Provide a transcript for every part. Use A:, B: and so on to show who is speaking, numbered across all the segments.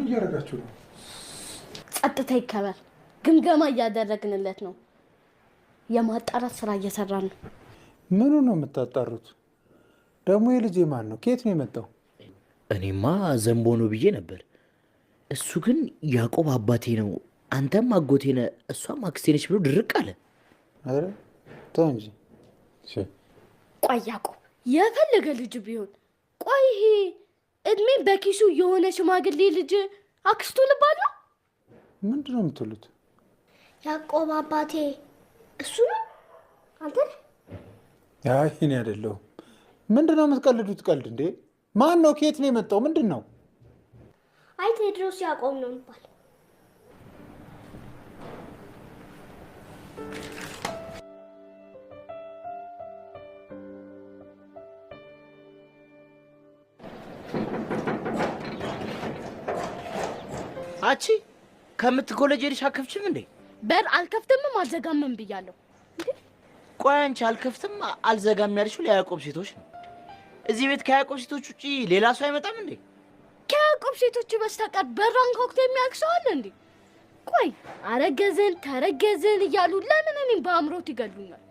A: እያደረጋችሁ ነው?
B: ጸጥታ ይከበር። ግምገማ እያደረግንለት ነው። የማጣራት ስራ እየሰራን ነው።
A: ምኑ ነው የምታጣሩት? ደግሞ የልጄ ማን ነው? ከየት ነው የመጣው?
C: እኔማ ዘንቦ ነው ብዬ ነበር። እሱ ግን ያዕቆብ አባቴ ነው፣ አንተም አጎቴ ነህ፣ እሷም አክስቴ ነች ብሎ ድርቅ አለ።
A: አረ ተው እንጂ።
B: ቆይ ያዕቆብ የፈለገ ልጅ ቢሆን ቆይ ይሄ እድሜ በኪሱ የሆነ ሽማግሌ ልጅ አክስቱ ልባል ነው?
A: ምንድን ነው የምትሉት?
D: ያዕቆብ አባቴ እሱ ነው? አንተ ነህ?
A: አይ እኔ አይደለሁም። ምንድን ነው የምትቀልዱት ቀልድ እንዴ? ማን ነው? ከየት ነው የመጣው? ምንድን ነው?
D: አይ ቴድሮስ ያዕቆብ ነው የሚባል።
C: አቺ ከምትኮለጅ ሄድሽ አከፍችም እንዴ?
B: በር አልከፍትምም አልዘጋምም ብያለሁ።
C: ቆይ አንቺ አልከፍትም አልዘጋም ያልሽው ለያዕቆብ ሴቶች ነው። እዚህ ቤት ከያዕቆብ ሴቶች ውጪ ሌላ ሰው አይመጣም እንዴ?
B: ከያዕቆብ ሴቶች በስተቀር በራን ኮክቴ የሚያክሰዋል እንዴ? ቆይ አረገዝን ተረገዝን እያሉ ለምን እኔም በአምሮት ይገሉኛል?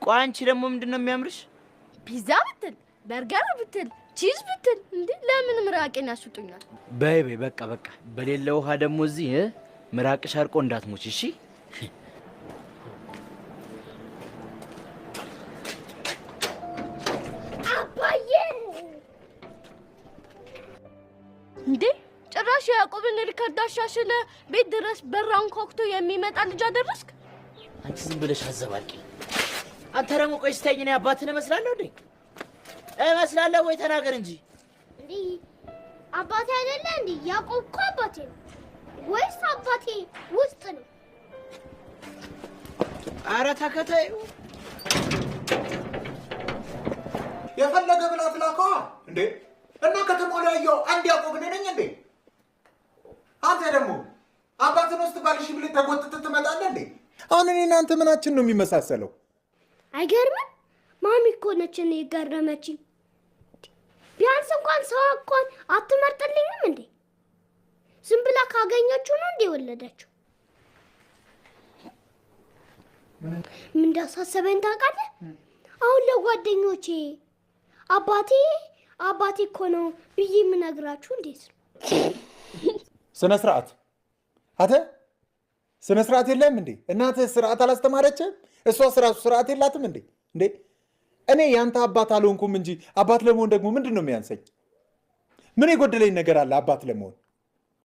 C: ቆይ አንቺ ደግሞ ምንድነው የሚያምርሽ?
B: ፒዛ ብትል በርገር ብትል ቺዝ ብትል እንዴ ለምን ምራቄን ያስጡኛል?
C: በይ በይ በቃ በቃ። በሌለ ውሃ ደግሞ እዚህ ምራቅሽ አርቆ እንዳትሞች እሺ?
D: አባዬ
B: እንዴ ጭራሽ ያዕቆብን ሪከርድ አሻሽለ ቤት ድረስ በራን ኮክቶ የሚመጣ ልጅ አደረስክ?
C: አንቺ ዝም ብለሽ አዘባቂ። አንተ ደግሞ ቆይ ስተኝ ነው አባትህ እመስላለሁ እንዴ? እመስላለሁ ወይ ተናገር እንጂ።
D: እንዴ አባቴ አይደለ እንዴ? ያዕቆብ እኮ አባቴ ነው። ወይስ አባቴ ውስጥ ነው?
C: ኧረ ተከታዩ
A: የፈለገ ብላ ትላካ እንዴ? እና ከተማው ላይ ያየው አንድ ያዕቆብ ነኝ እንዴ? አንተ ደግሞ አባትን ውስጥ ባልሽ ብለህ ተጎትተህ ትመጣለህ እንዴ? አሁን እኔ እናንተ ምናችን ነው የሚመሳሰለው?
D: አይገርምም? ማሚ እኮ ነች እኔ የገረመችኝ። ቢያንስ እንኳን ሰው እንኳን አትመርጥልኝም እንዴ? ዝም ብላ ካገኘችው ነው እንዴ ወለደችው? ምን እንዳሳሰበኝ ታውቃለህ? አሁን ለጓደኞቼ አባቴ እኮ ነው ብዬ የምነግራችሁ እንዴት ነው?
A: ስነ ስርዓት አተ ስነ ስርዓት የለም እንዴ? እናትህ ስርዓት አላስተማረችም? እሷ ስርዓት የላትም እንዴ? እንዴ እኔ ያንተ አባት አልሆንኩም እንጂ አባት ለመሆን ደግሞ ምንድን ነው የሚያንሰኝ? ምን የጎደለኝ ነገር አለ አባት ለመሆን?